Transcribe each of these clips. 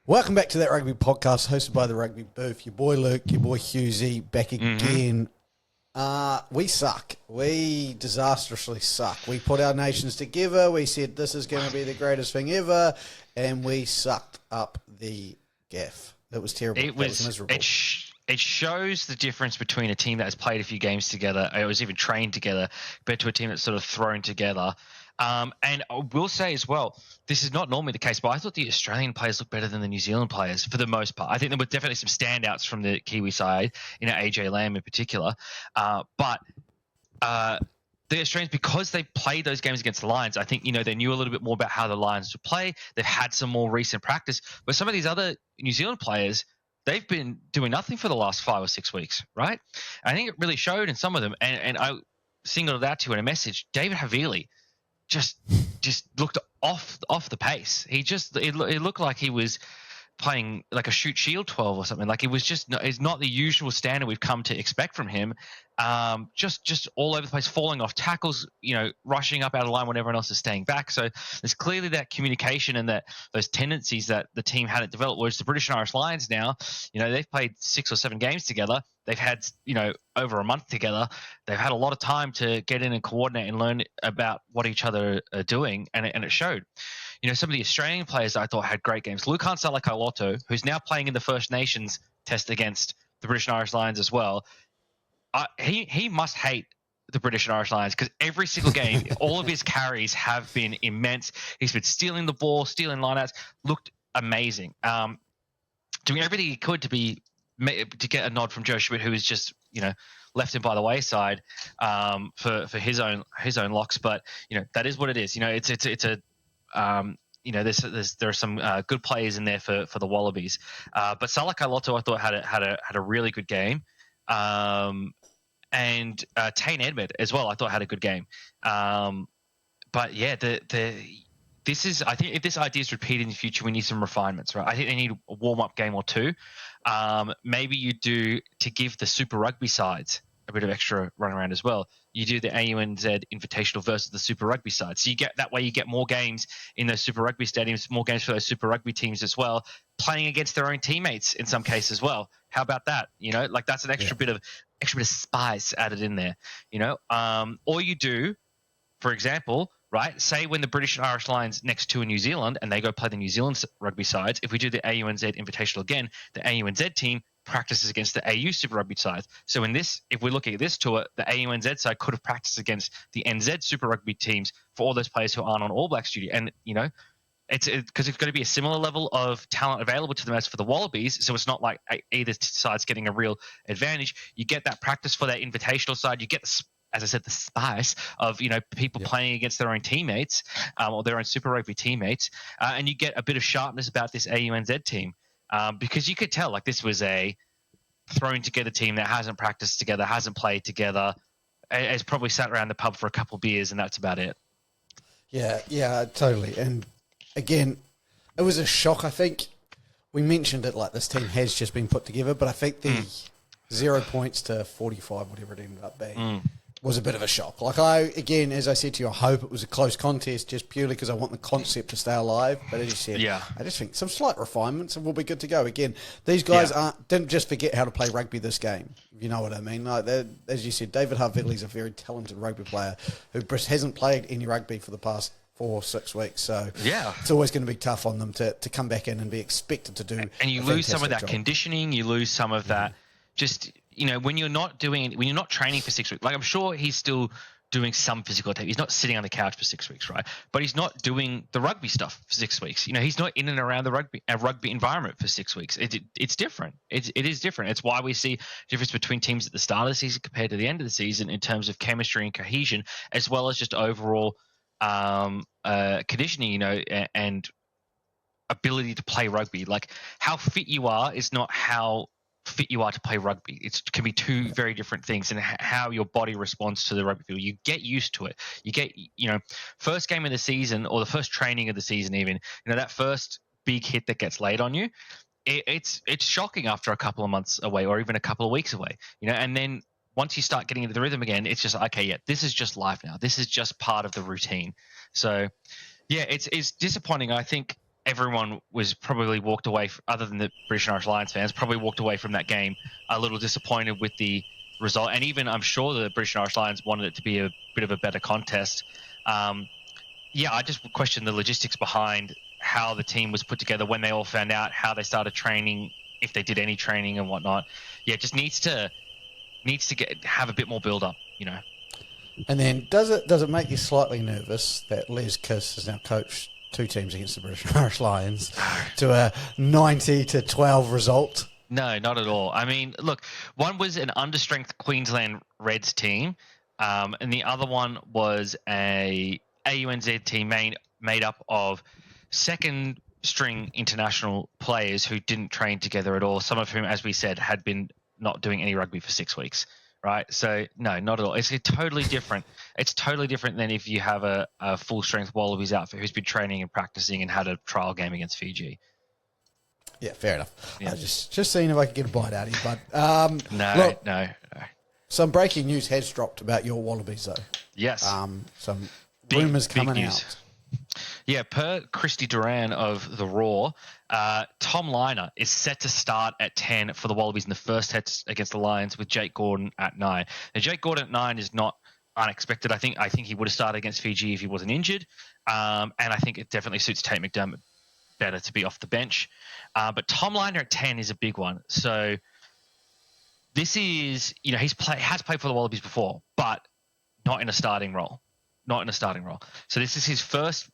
Welcome back to That Rugby Podcast, hosted by the Rugby Booth. Your boy Luke, your boy Husey, back again. We suck. We disastrously suck. We put our nations together. We said this is going to be the greatest thing ever, and we sucked up the gaff. It was terrible. It was miserable. It shows the difference between a team that has played a few games together, or was even trained together, compared to a team that's sort of thrown together. And I will say as well, this is not normally the case, but I thought the Australian players looked better than the New Zealand players for the most part. I think there were definitely some standouts from the Kiwi side, AJ Lamb in particular. But the Australians, because they played those games against the Lions, I think, they knew a little bit more about how the Lions would play. They've had some more recent practice. But some of these other New Zealand players, they've been doing nothing for the last 5 or 6 weeks, right? I think it really showed in some of them. And I singled it out to you in a message. David Havili just looked off the pace. It looked like he was playing like a shoot shield 12 or something. Like it's not the usual standard we've come to expect from him. Just all over the place, falling off tackles, rushing up out of line when everyone else is staying back. So there's clearly that communication and those tendencies that the team hadn't developed. Whereas the British and Irish Lions now, they've played 6 or 7 games together. They've had, over a month together. They've had a lot of time to get in and coordinate and learn about what each other are doing, and it showed. Some of the Australian players I thought had great games. Lukan Salakaia-Loto, who's now playing in the First Nations test against the British and Irish Lions as well. He must hate the British and Irish Lions, because every single game, all of his carries have been immense. He's been stealing the ball, stealing lineouts, looked amazing. Doing everything he could to get a nod from Joe Schmidt, who is just, left him by the wayside for his own locks. But that is what it is. It's a there are some good players in there for the Wallabies. But Salakaia-Loto, I thought had a really good game. And Tane Edmed as well, I thought had a good game. But yeah, I think if this idea is repeated in the future, we need some refinements, right? I think they need a warm-up game or two. Maybe you do, to give the Super Rugby sides a bit of extra run around as well. You do the AUNZ Invitational versus the Super Rugby side. So you get more games in those Super Rugby stadiums, more games for those Super Rugby teams as well, playing against their own teammates in some cases as well. How about that? That's an extra bit of spice added in there. Or you do, for example, right? Say when the British and Irish Lions next to New Zealand and they go play the New Zealand rugby sides, if we do the AUNZ Invitational again, the AUNZ team practices against the AU Super Rugby side. So if we're looking at this tour, the AUNZ side could have practiced against the NZ Super Rugby teams for all those players who aren't on All Blacks duty. And, it's because it's going to be a similar level of talent available to them as for the Wallabies. So it's not like either side's getting a real advantage. You get that practice for that invitational side. You get, as I said, the spice of, people playing against their own teammates or their own Super Rugby teammates. And you get a bit of sharpness about this AUNZ team. Because you could tell, this was a thrown together team that hasn't practiced together, hasn't played together, has probably sat around the pub for a couple of beers, and that's about it. Yeah, totally. And again, it was a shock. I think we mentioned it, this team has just been put together, but I think the 0 points to 45, whatever it ended up being, was a bit of a shock. Again, as I said to you, I hope it was a close contest just purely because I want the concept to stay alive. But as you said, I just think some slight refinements and we'll be good to go. Again, these guys didn't just forget how to play rugby this game, if you know what I mean. As you said, David Havili is a very talented rugby player who hasn't played any rugby for the past 4 or 6 weeks. So it's always going to be tough on them to come back in and be expected to do. And you lose some of that conditioning, you lose some of that just – when you're not training for 6 weeks, I'm sure he's still doing some physical activity. He's not sitting on the couch for 6 weeks, right? But he's not doing the rugby stuff for 6 weeks. He's not in and around the rugby environment for 6 weeks. It's different. It is different. It's why we see difference between teams at the start of the season compared to the end of the season in terms of chemistry and cohesion, as well as just overall conditioning, and ability to play rugby. How fit you are is not how fit you are to play rugby. It can be two very different things, and how your body responds to the rugby field. You get used to it. You get, first game of the season or the first training of the season, even, that first big hit that gets laid on you, it's shocking after a couple of months away or even a couple of weeks away, and then once you start getting into the rhythm again, it's just, okay, yeah, this is just life now. This is just part of the routine. So yeah, it's disappointing. I think everyone was probably walked away, other than the British and Irish Lions fans, probably walked away from that game a little disappointed with the result. And even I'm sure the British and Irish Lions wanted it to be a bit of a better contest. I just question the logistics behind how the team was put together when they all found out, how they started training, if they did any training and whatnot. Yeah, it just needs to have a bit more build up, And then does it make you slightly nervous that Les Kiss has now coached 2 teams against the British and Irish Lions to a 90-12 result? No, not at all. I mean, look, one was an understrength Queensland Reds team, and the other one was a AUNZ team made up of second string international players who didn't train together at all, some of whom, as we said, had been not doing any rugby for 6 weeks. Right. So no, not at all. It's totally different. It's totally different than if you have a full strength Wallabies outfit who's been training and practicing and had a trial game against Fiji. Yeah, fair enough. Yeah. Just seeing if I could get a bite out of you, bud. No. Some breaking news has dropped about your Wallabies, though. Yes. Some rumours coming out. Yeah, per Christy Duran of The Raw, Tom Liner is set to start at 10 for the Wallabies in the first test against the Lions, with Jake Gordon at 9. Now, Jake Gordon at 9 is not unexpected. I think he would have started against Fiji if he wasn't injured, and I think it definitely suits Tate McDermott better to be off the bench. But Tom Liner at 10 is a big one. So this is, has played for the Wallabies before, but not in a starting role. So this is his first,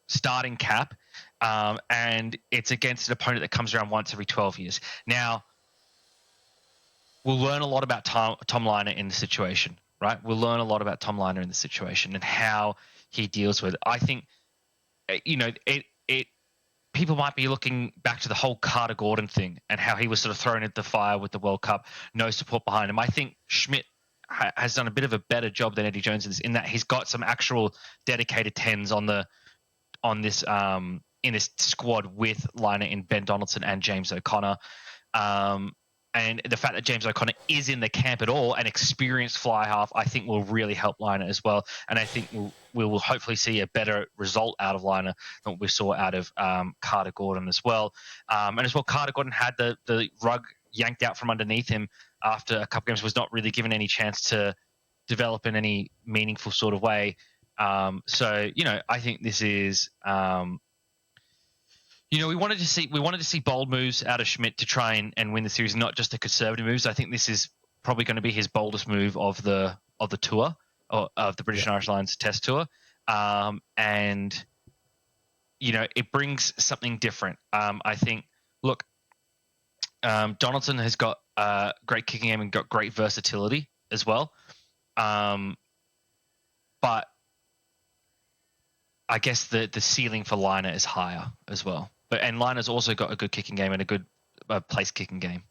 starting cap, and it's against an opponent that comes around once every 12 years. Now, we'll learn a lot about Tom Liner in the situation, right? We'll learn a lot about Tom Liner in the situation and how he deals with it. I think, people might be looking back to the whole Carter Gordon thing and how he was sort of thrown into the fire with the World Cup, no support behind him. I think Schmidt has done a bit of a better job than Eddie Jones in that he's got some actual dedicated 10s in this squad with Liner in Ben Donaldson and James O'Connor. And the fact that James O'Connor is in the camp at all, an experienced fly half, I think will really help Liner as well. And I think we will hopefully see a better result out of Liner than what we saw out of Carter Gordon as well. And as well, Carter Gordon had the rug yanked out from underneath him after a couple games, was not really given any chance to develop in any meaningful sort of way. So, I think this is, we wanted to see bold moves out of Schmidt to try and win the series, not just the conservative moves. I think this is probably going to be his boldest move of the tour, or of the British and Irish Lions test tour. And, it brings something different. I think, look, Donaldson has got great kicking game and got great versatility as well. But I guess the ceiling for Liner is higher as well. And Liner's also got a good kicking game and a good place kicking game.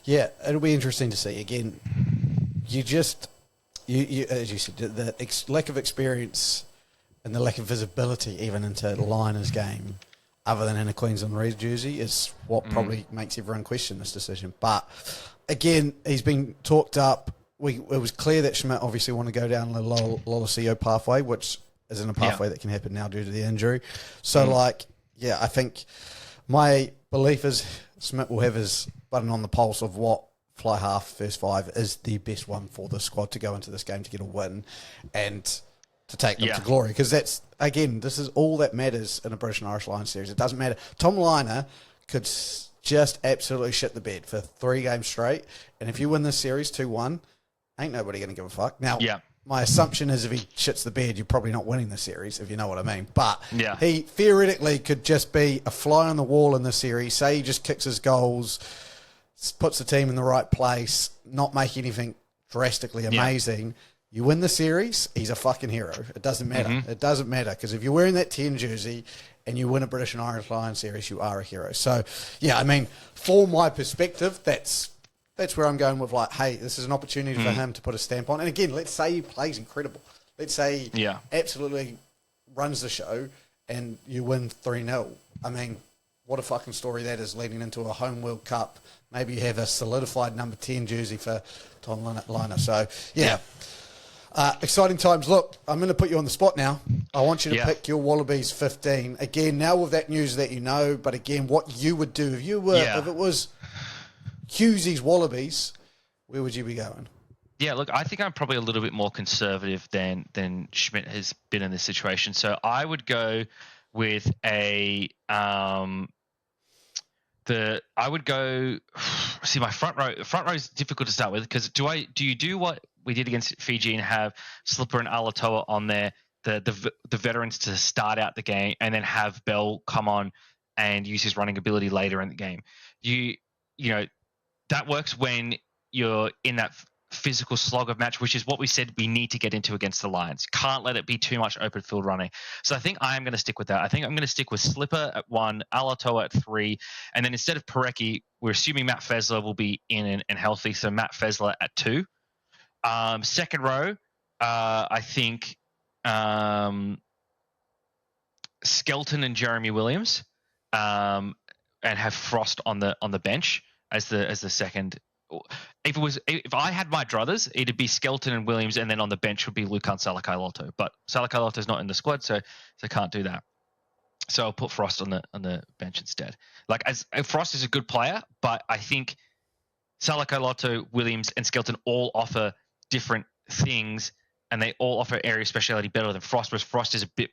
Yeah, it'll be interesting to see. Again, you as you said, the lack of experience and the lack of visibility even into Liner's game, other than in a Queensland Reds jersey, is what probably makes everyone question this decision. But again, he's been talked up. It was clear that Schmidt obviously wanted to go down the Lolosio pathway, which isn't a pathway that can happen now due to the injury. So, I think my belief is Schmidt will have his button on the pulse of what fly half first 5 is the best one for the squad to go into this game to get a win and to take them to glory. Because this is all that matters in a British and Irish Lions series. It doesn't matter. Tom Liner could just absolutely shit the bed for 3 games straight. And if you win this series 2-1, ain't nobody going to give a fuck. Now, my assumption is if he shits the bed, you're probably not winning the series, if you know what I mean. But he theoretically could just be a fly on the wall in the series. Say he just kicks his goals, puts the team in the right place, not make anything drastically amazing. You win the series, he's a fucking hero. It doesn't matter. It doesn't matter, because if you're wearing that 10 jersey and you win a British and Irish Lions series, you are a hero. So, for my perspective, that's where I'm going with, hey, this is an opportunity for him to put a stamp on. And again, let's say he plays incredible. Let's say he absolutely runs the show and you win 3-0. I mean, what a fucking story that is leading into a home World Cup. Maybe you have a solidified number 10 jersey for Tom Liner. So, Exciting times. Look, I'm going to put you on the spot now. I want you to pick your Wallabies 15. Again, now with that news that you know, but again, what you would do if it was Hughesy's Wallabies, where would you be going? Yeah, look, I think I'm probably a little bit more conservative than Schmidt has been in this situation. So I would go with see my front row. Front row is difficult to start with because do you do what we did against Fiji and have Slipper and Alatoa on there, the veterans to start out the game, and then have Bell come on and use his running ability later in the game. You know that works when you're in that physical slog of match, which is what we said we need to get into against the Lions. Can't let it be too much open field running. So I think I am going to stick with that. I think I'm going to stick with Slipper at 1, Alatoa at 3, and then instead of Parecki, we're assuming Matt Fesler will be in and healthy, so Matt Fesler at 2. Second row, I think Skelton and Jeremy Williams, and have Frost on the bench as the second. If I had my druthers, it'd be Skelton and Williams, and then on the bench would be Lukan Salakaia-Loto. But Salakaia-Loto's not in the squad, so can't do that. So I'll put Frost on the bench instead. Frost is a good player, but I think Salakaia-Loto, Williams, and Skelton all offer different things, and they all offer area speciality better than Frost. Whereas Frost is a bit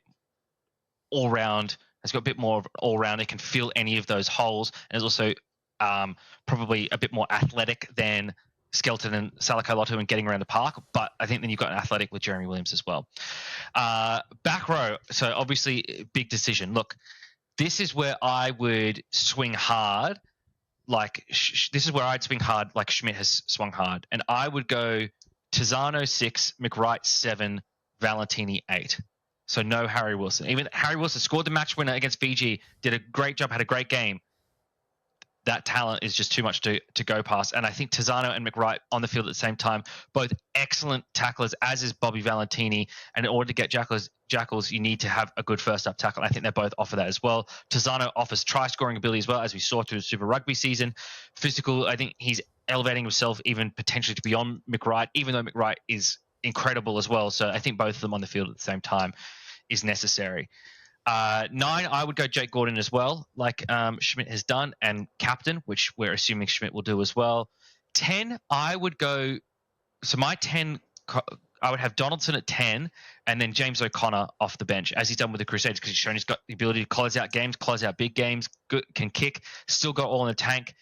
all round. Has got a bit more of all round. It can fill any of those holes, and is also probably a bit more athletic than Skelton and Salakaia-Loto in getting around the park. But I think then you've got an athletic with Jeremy Williams as well. Back row. So obviously big decision. Look, this is where I would swing hard. This is where I'd swing hard like Schmidt has swung hard. And I would go Tizzano 6, McWright 7, Valentini 8. So no Harry Wilson. Even Harry Wilson scored the match winner against Fiji, did a great job, had a great game. That talent is just too much to go past. And I think Tizzano and McWright on the field at the same time, both excellent tacklers, as is Bobby Valentini. And in order to get Jackals, you need to have a good first-up tackle. I think they both offer that as well. Tizzano offers try-scoring ability as well, as we saw through the Super Rugby season. Physical, I think he's elevating himself even potentially to beyond McWright, even though McWright is incredible as well. So I think both of them on the field at the same time is necessary. 9, I would go Jake Gordon as well, like Schmidt has done, and captain, which we're assuming Schmidt will do as well. 10, I would go. So my 10, I would have Donaldson at 10, and then James O'Connor off the bench, as he's done with the Crusaders, because he's shown he's got the ability to close out games, close out big games, good, can kick, still got all in the tank.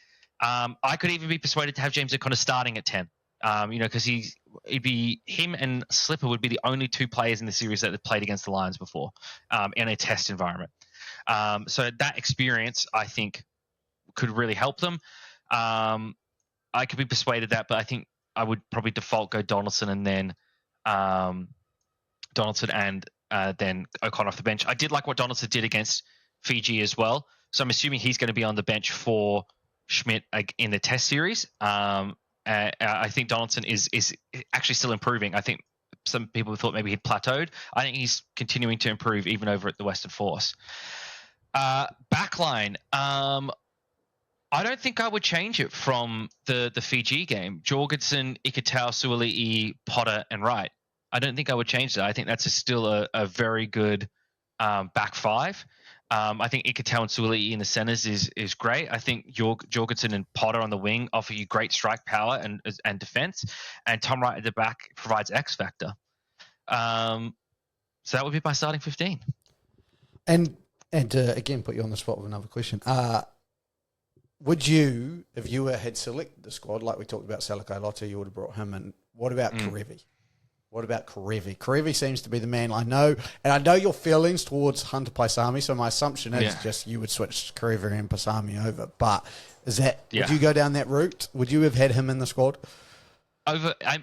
I could even be persuaded to have James O'Connor starting at 10. Because it'd be him and Slipper would be the only 2 players in the series that have played against the Lions before in a test environment. So that experience, I think, could really help them. I could be persuaded that, but I think I would probably default go Donaldson and then then O'Connor off the bench. I did like what Donaldson did against Fiji as well, so I'm assuming he's going to be on the bench for Schmidt in the test series. I think Donaldson is actually still improving. I think some people thought maybe he'd plateaued. I think he's continuing to improve even over at the Western Force. Backline. I don't think I would change it from the Fiji game. Jorgensen, Ikitau, Suali'i, Potter, and Wright. I don't think I would change that. I think that's still a very good back 5. I think Ikitau and Suali'i in the centers is great. I think Jorgensen and Potter on the wing offer you great strike power and defense, and Tom Wright at the back provides X factor. So that would be my starting 15. And again, put you on the spot with another question. Would you, if you had selected the squad, like we talked about Salakaia-Loto, you would have brought him in. What about Karevi? What about Karevi? Karevi seems to be the man. I know your feelings towards Hunter Paisami, so my assumption is just you would switch Karevi and Paisami over. But would you go down that route? Would you have had him in the squad?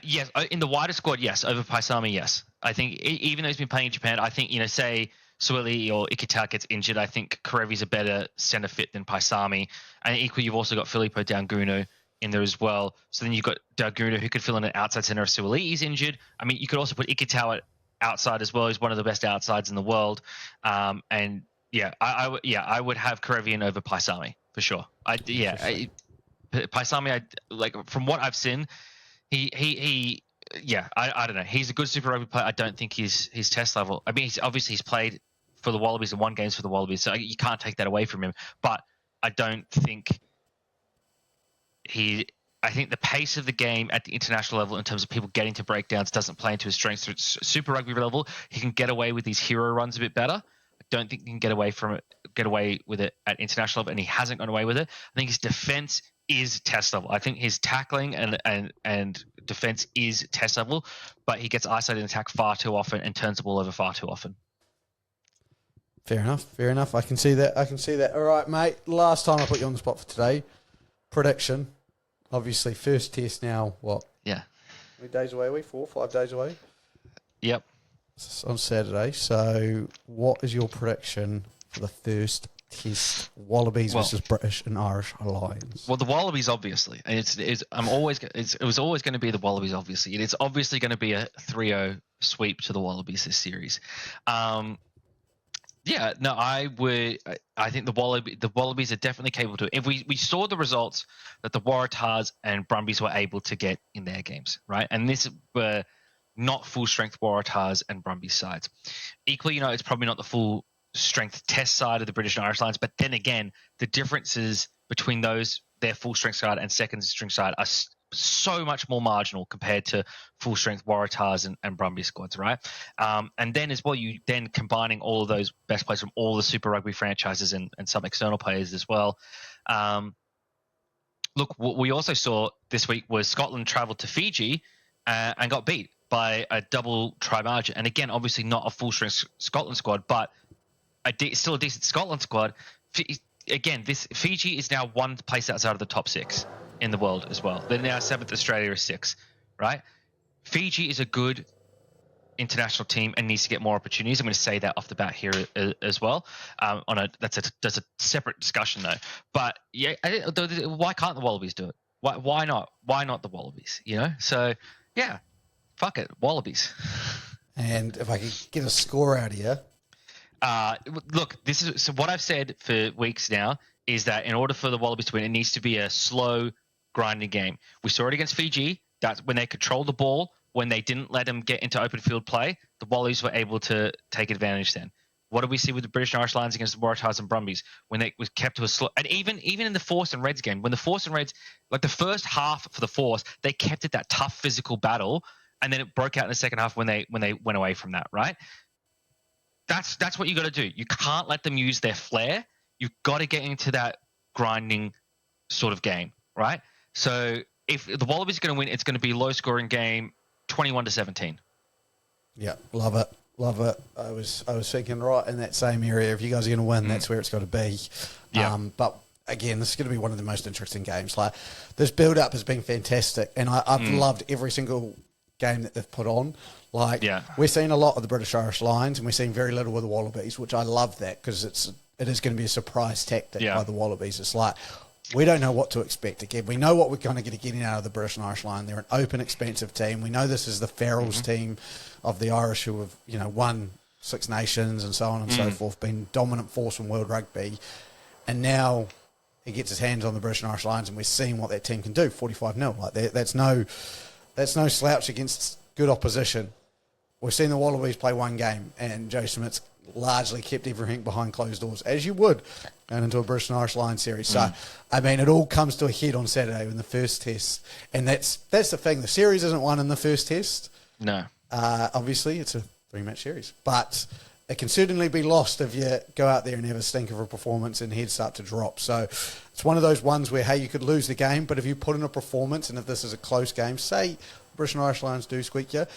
Yes, in the wider squad, yes. Over Paisami, yes. I think even though he's been playing in Japan, I think, say Suali'i or Ikitau gets injured, I think Karevi's a better centre fit than Paisami. And equally, you've also got Filippo Daugunu in there as well. So then you've got Daugunu who could fill in an outside centre if Suali'i's injured. I mean, you could also put Ikitau at outside as well. He's one of the best outsides in the world. I would have Karevi in over Paisami for sure. Paisami, from what I've seen, he I don't know. He's a good Super Rugby player. I don't think he's Test level. I mean, he's played for the Wallabies and won games for the Wallabies, so you can't take that away from him. But I don't think I think the pace of the game at the international level in terms of people getting to breakdowns doesn't play into his strengths. So it's Super Rugby level, he can get away with these hero runs a bit better. I don't think he can get away with it at international level, and he hasn't gone away with it. I think his defense is Test level. I think his tackling and defense is Test level, but he gets isolated and attacked far too often and turns the ball over far too often. Fair enough. I can see that. All right, mate. Last time I put you on the spot for today. Prediction. Obviously, first test now, what? Yeah. How many days away are we? 4 or 5 days away? Yep. It's on Saturday. So, what is your prediction for the first test? Wallabies versus British and Irish Lions. Well, the Wallabies, obviously. And it was always going to be the Wallabies, obviously. It's obviously going to be a 3-0 sweep to the Wallabies this series. Yeah, no, I think the Wallabies are definitely capable to. If we saw the results that the Waratahs and Brumbies were able to get in their games, right? And this were not full strength Waratahs and Brumbies sides. Equally, it's probably not the full strength Test side of the British and Irish Lions, but then again, the differences between their full strength side and second string side are so much more marginal compared to full strength Waratahs and Brumbies squads, right? And then as well, you then combining all of those best players from all the Super Rugby franchises and some external players as well. Look, what we also saw this week was Scotland travelled to Fiji and got beat by a double try margin. And again, obviously not a full strength Scotland squad, but still a decent Scotland squad. Again, Fiji is now one place outside of the top 6 in the world as well. They're now 7th, Australia is 6th, right? Fiji is a good international team and needs to get more opportunities. I'm going to say that off the bat here as well. That's a separate discussion though. But yeah, why can't the Wallabies do it? Why not? Why not the Wallabies? So yeah, fuck it, Wallabies. And if I could get a score out of you. Look, so what I've said for weeks now is that in order for the Wallabies to win, it needs to be a slow, grinding game. We saw it against Fiji. That's when they controlled the ball, when they didn't let them get into open field play, the Wallabies were able to take advantage then. What did we see with the British and Irish Lions against the Waratahs and Brumbies when they was kept to a slow? And even in the Force and Reds game, when the Force and Reds, like the first half for the Force, they kept it that tough physical battle, and then it broke out in the second half when they went away from that, right? That's what you got to do. You can't let them use their flair. You've got to get into that grinding sort of game, right? So if the Wallabies are going to win, it's going to be low scoring game, 21-17. Yeah, love it. I was thinking right in that same area. If you guys are going to win, that's where it's got to be. Yeah. But again, this is going to be one of the most interesting games. Like this build up has been fantastic, and I've loved every single game that they've put on. Like we're seeing a lot of the British Irish Lions, and we're seeing very little of the Wallabies, which I love that because it is going to be a surprise tactic by the Wallabies. It's like we don't know what to expect again. We know what we're going to get getting out of the British and Irish Lion. They're an open, expansive team. We know this is the Farrell's team of the Irish who have won Six Nations and so on and so forth, been dominant force in world rugby, and now he gets his hands on the British and Irish Lions, and we're seeing what that team can do. 45-0, like that's no slouch against good opposition. We've seen the Wallabies play one game, and Joe Smith's largely kept everything behind closed doors, as you would, going into a British and Irish Lions series. So, I mean, it all comes to a head on Saturday in the first test, and that's the thing. The series isn't won in the first test. No. Obviously, it's a 3-match series, but it can certainly be lost if you go out there and have a stink of a performance and heads start to drop. So it's one of those ones where, hey, you could lose the game, but if you put in a performance, and if this is a close game, say British and Irish Lions do squeak you,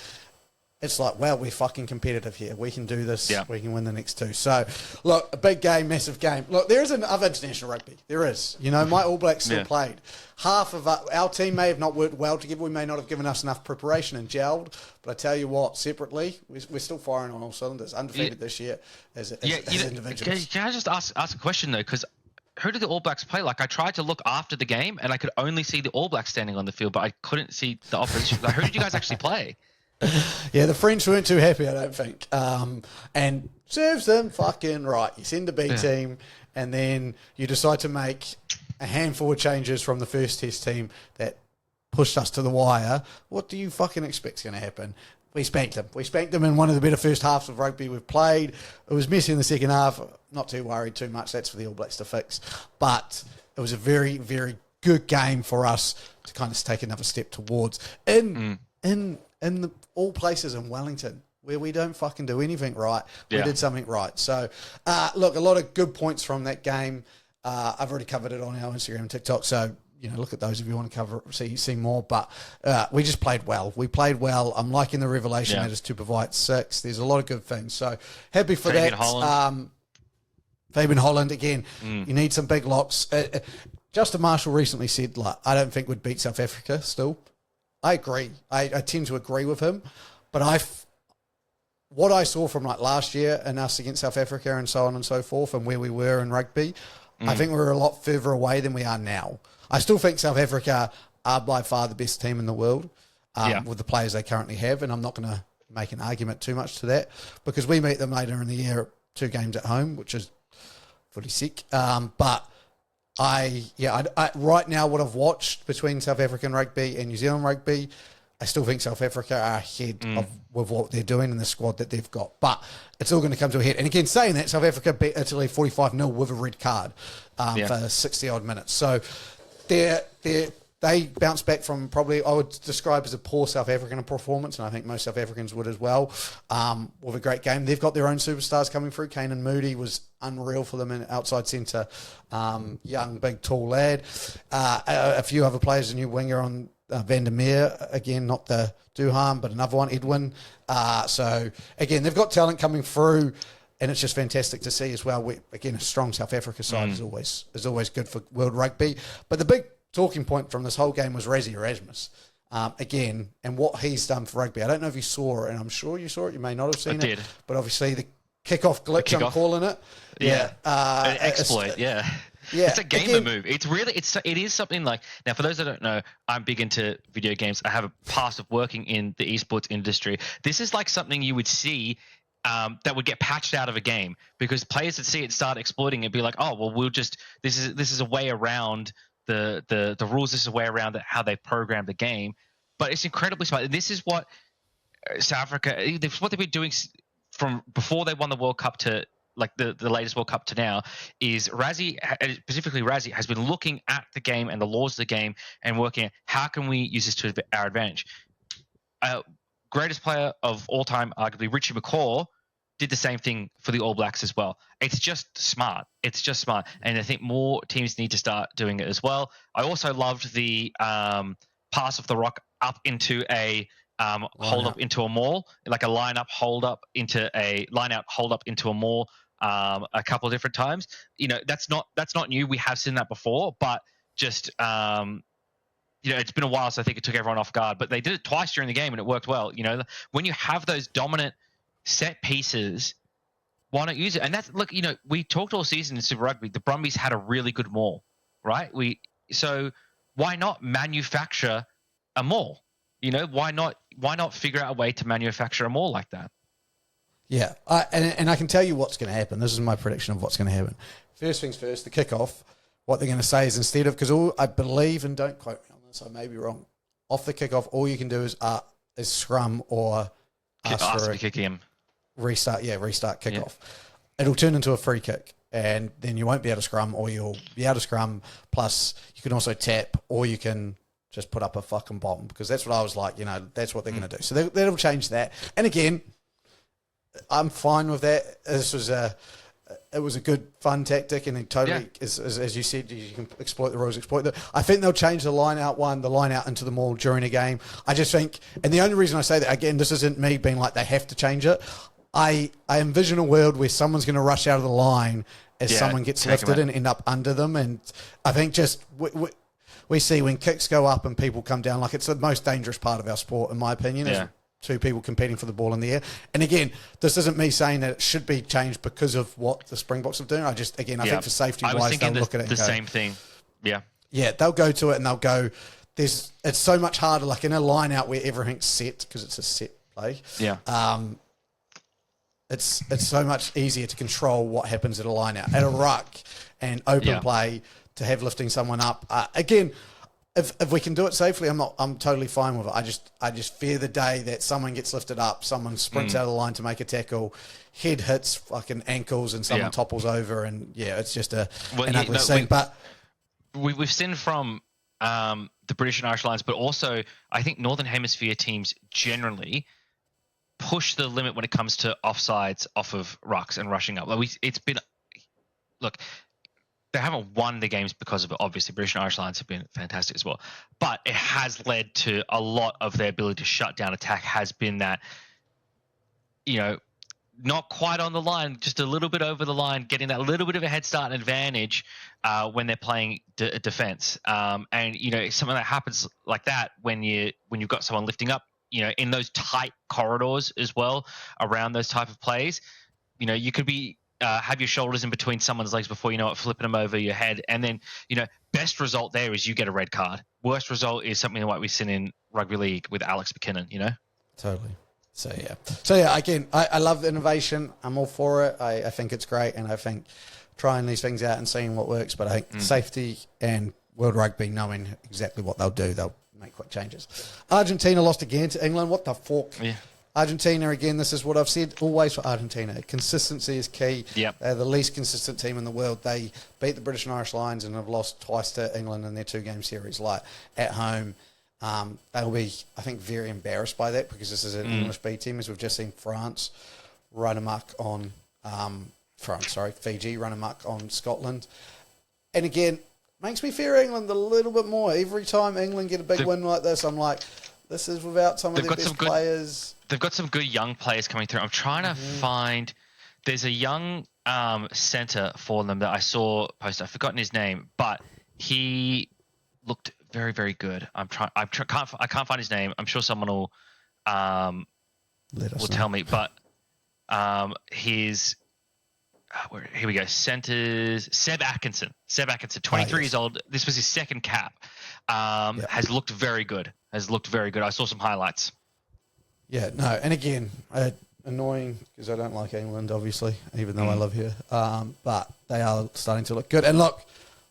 it's like, wow, we're fucking competitive here. We can do this. Yeah. We can win the next two. So, look, a big game, massive game. Look, there is other international rugby. There is. My All Blacks still played. Half of our team may have not worked well together. We may not have given us enough preparation and gelled. But I tell you what, separately, we're still firing on all cylinders. Undefeated this year as individuals. Can I just ask a question, though? Because who did the All Blacks play? Like, I tried to look after the game, and I could only see the All Blacks standing on the field, but I couldn't see the opposition. Like, who did you guys actually play? Yeah, the French weren't too happy, I don't think. And serves them fucking right. You send a B team, and then you decide to make a handful of changes from the first test team that pushed us to the wire. What do you fucking expect's going to happen? We spanked them. We spanked them in one of the better first halves of rugby we've played. It was messy in the second half. Not too worried too much. That's for the All Blacks to fix. But it was a very, very good game for us to kind of take another step towards. In the all places in Wellington, where we don't fucking do anything right, we did something right. So, look, a lot of good points from that game. I've already covered it on our Instagram and TikTok, so look at those if you want to cover see more. But we just played well. We played well. I'm liking the revelation that is to provide 6. There's a lot of good things. So happy for Fabian that. Holland. Fabian Holland, again, you need some big locks. Justin Marshall recently said, I don't think we'd beat South Africa still. I agree. I tend to agree with him. But what I saw from last year and us against South Africa and so on and so forth and where we were in rugby, I think we're a lot further away than we are now. I still think South Africa are by far the best team in the world with the players they currently have, and I'm not going to make an argument too much to that because we meet them later in the year, 2 games at home, which is pretty sick. But I right now what I've watched between South African rugby and New Zealand rugby, I still think South Africa are ahead with what they're doing in the squad that they've got. But it's all going to come to a head. And again, saying that, South Africa beat Italy 45-0 with a red card for 60-odd minutes. So they bounced back from probably, I would describe as a poor South African performance, and I think most South Africans would as well, with a great game. They've got their own superstars coming through. Kanan Moody was unreal for them in outside centre. Young, big, tall lad. A few other players, a new winger on Van der Meer, again, not the do harm, but another one, Edwin. So, again, they've got talent coming through, and it's just fantastic to see as well. Again, a strong South Africa side is always good for world rugby. But the big talking point from this whole game was Rassie Erasmus, again, and what he's done for rugby. I don't know if you saw it, and I'm sure you saw it. You may not have seen it. Did. But obviously the kickoff glitch, I'm calling it. Yeah. An exploit, Yeah, it's a gamer move. It is something like, now for those that don't know, I'm big into video games. I have a past of working in the esports industry. This is like something you would see that would get patched out of a game because players that see it start exploiting it, be like, oh well, this is a way around the rules. This is a way around how they program the game. But it's incredibly smart. And this is what South Africa, what they've been doing from before they won the World Cup to like the latest World Cup to now, is Rassie, specifically Rassie, has been looking at the game and the laws of the game and working at how can we use this to our advantage. Greatest player of all time, arguably Richie McCaw, did the same thing for the All Blacks as well. It's just smart. And I think more teams need to start doing it as well. I also loved the pass off the rock up into a hold up into a maul, like a line out hold up into a maul a couple of different times. That's not new. We have seen that before, but just it's been a while, so I think it took everyone off guard. But they did it twice during the game, and it worked well. When you have those dominant set pieces, why not use it? And that's we talked all season in Super Rugby. The Brumbies had a really good maul, right? So why not manufacture a maul? Why not figure out a way to manufacture a maul like that? Yeah, and I can tell you what's going to happen. This is my prediction of what's going to happen. First things first, the kickoff. What they're going to say is instead of, because I believe, and don't quote me on this, I may be wrong, off the kickoff, all you can do is scrum or ask for kick him. Restart kickoff. Yeah. It'll turn into a free kick, and then you won't be able to scrum, or you'll be able to scrum. Plus, you can also tap, or you can just put up a fucking bomb, because that's what I was like. That's what they're going to do. So that'll change that. And again, I'm fine with that. It was a good, fun tactic, and it totally, as you said, you can exploit the rules, I think they'll change the line out into the maul during a game. I just think, and the only reason I say that, again, this isn't me being like they have to change it. I envision a world where someone's going to rush out of the line as someone gets lifted and end up under them. And I think just we see when kicks go up and people come down, like it's the most dangerous part of our sport, in my opinion. Yeah. Two people competing for the ball in the air. And again, this isn't me saying that it should be changed because of what the Springboks have done. I think for safety wise, they'll look at it and go, same thing. Yeah. Yeah, they'll go to it and they'll go, it's so much harder, like in a line out where everything's set, because it's a set play. Yeah. It's so much easier to control what happens at a line out. At a ruck and open play, to have lifting someone up. Again, if we can do it safely, I'm totally fine with it. I just fear the day that someone gets lifted up, someone sprints out of the line to make a tackle, head hits fucking ankles, and someone topples over, and it's just an ugly scene. But we've seen from the British and Irish Lions, but also I think Northern Hemisphere teams generally push the limit when it comes to offsides off of rucks and rushing up. They haven't won the games because of it. Obviously, British and Irish Lions have been fantastic as well. But it has led to a lot of their ability to shut down attack has been that, not quite on the line, just a little bit over the line, getting that little bit of a head start and advantage when they're playing defense. And something that happens like that when you've got someone lifting up, in those tight corridors as well around those type of plays, you could be have your shoulders in between someone's legs before you know it, flipping them over your head, and then best result there is you get a red card. Worst result is something like we've seen in rugby league with Alex McKinnon. Totally. So yeah, again, I love the innovation. I'm all for it. I think it's great, and I think trying these things out and seeing what works. But I think safety and World Rugby knowing exactly what they'll do, they'll make quick changes. Argentina lost again to England. What the fuck? Yeah. Argentina, again, this is what I've said always for Argentina. Consistency is key. Yep. They're the least consistent team in the world. They beat the British and Irish Lions and have lost twice to England in their 2-game series, like at home. They'll be, I think, very embarrassed by that because this is an English B team, as we've just seen France run amok on Fiji run amok on Scotland. And again, makes me fear England a little bit more. Every time England get a big win like this, I'm like, this is without some of their best players. They've got some good young players coming through. I'm trying to find. There's a young centre for them that I saw post. I've forgotten his name, but he looked very, very good. I can't find his name. I'm sure someone will tell me. But here we go. Centres Seb Atkinson. 23 years old. This was his second cap. Has looked very good. I saw some highlights. Yeah, no, and again, annoying because I don't like England, obviously, even though I live here. But they are starting to look good. And look,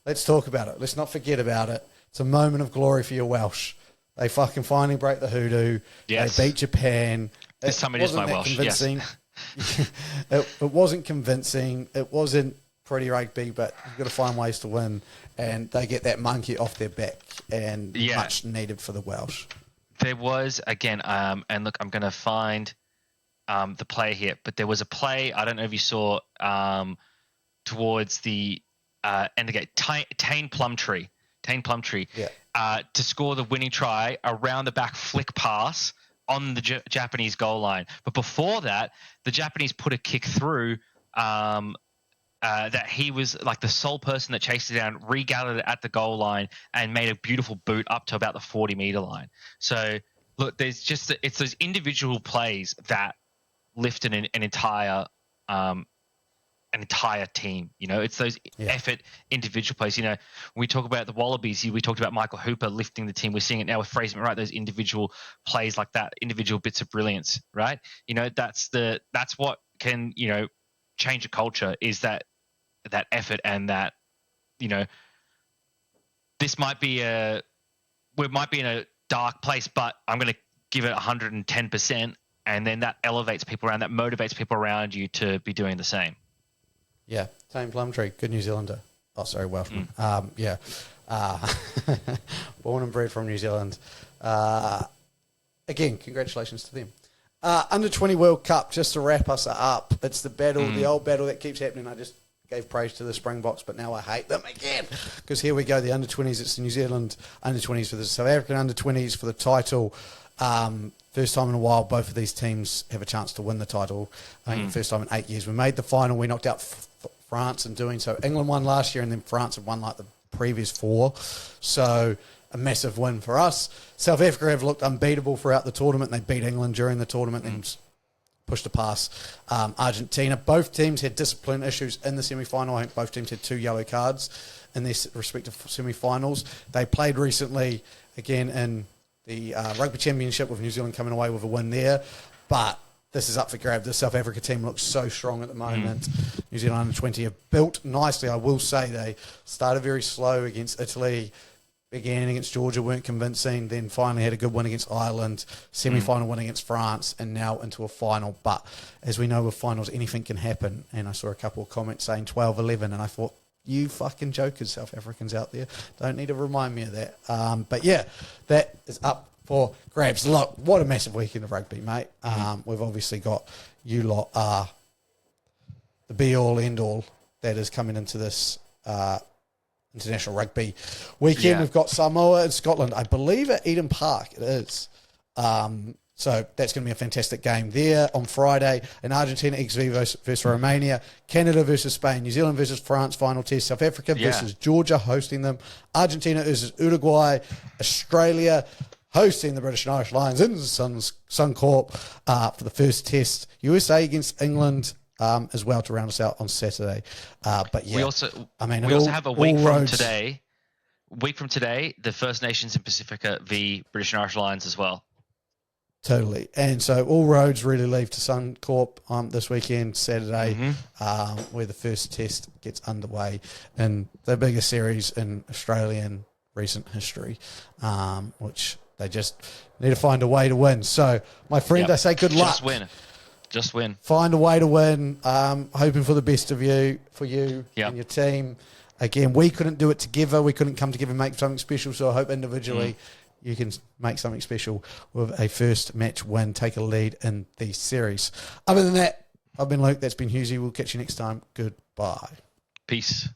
let's talk about it. Let's not forget about it. It's a moment of glory for your Welsh. They fucking finally break the hoodoo. Yes. They beat Japan. This time it is my Welsh. Convincing. Yes. it wasn't convincing. It wasn't pretty rugby, but you've got to find ways to win. And they get that monkey off their back, and much needed for the Welsh. There was, again, and look, I'm going to find the play here, but there was a play, I don't know if you saw, towards the end of the game, Tane Plumtree, to score the winning try, around the back flick pass on the Japanese goal line. But before that, the Japanese put a kick through that he was like the sole person that chased it down, regathered it at the goal line, and made a beautiful boot up to about the 40-meter line. So, look, it's those individual plays that lift an entire team. It's those effort individual plays. When we talk about the Wallabies, we talked about Michael Hooper lifting the team. We're seeing it now with Fraser, right? Those individual plays like that, individual bits of brilliance, right? That's what can change a culture, is that effort, and that this might be we might be in a dark place, but I'm going to give it 110%, and then that elevates people around, that motivates people around you to be doing the same. Yeah, Tane Plumtree, good New Zealander. Oh, sorry, Welshman. Born and bred from New Zealand. Again, congratulations to them. Under-20 World Cup, just to wrap us up, it's the battle, the old battle that keeps happening. I just gave praise to the Springboks, but now I hate them again. Because here we go, the under-20s, it's the New Zealand under-20s for the South African under-20s for the title. First time in a while, both of these teams have a chance to win the title. I think the first time in 8 years. We made the final, we knocked out France in doing so. England won last year, and then France had won like the previous 4. So a massive win for us. South Africa have looked unbeatable throughout the tournament. They beat England during the tournament and pushed a past Argentina. Both teams had discipline issues in the semi-final. I think both teams had 2 yellow cards in their respective semi-finals. They played recently again in the Rugby Championship, with New Zealand coming away with a win there. But this is up for grabs. The South Africa team looks so strong at the moment. New Zealand under-20 have built nicely. I will say they started very slow against Italy, again against Georgia weren't convincing, then finally had a good win against Ireland, semi-final win against France, and now into a final. But as we know with finals, anything can happen. And I saw a couple of comments saying 12-11, and I thought, you fucking jokers, South Africans out there, don't need to remind me of that. But yeah, that is up for grabs. Look, what a massive weekend of rugby, mate. We've obviously got you lot are the be-all, end-all that is coming into this International Rugby weekend. Yeah. We've got Samoa and Scotland, I believe at Eden Park it is. So that's going to be a fantastic game there on Friday. And Argentina XV versus Romania, Canada versus Spain, New Zealand versus France, final test, South Africa versus Georgia hosting them, Argentina versus Uruguay, Australia hosting the British and Irish Lions in Suncorp for the first test, USA against England as well to round us out on Saturday. But yeah, we also have a week from today. Week from today, the First Nations in Pacifica v British and Irish Lions as well. Totally. And so all roads really leave to Suncorp this weekend, Saturday, where the first test gets underway in the biggest series in Australian recent history, which they just need to find a way to win. So, my friend, I say good luck. Just win. Find a way to win. Hoping for the best of you, for you and your team. Again, we couldn't do it together. We couldn't come together and make something special. So I hope individually you can make something special with a first match win, take a lead in the series. Other than that, I've been Luke. That's been Husey. We'll catch you next time. Goodbye. Peace.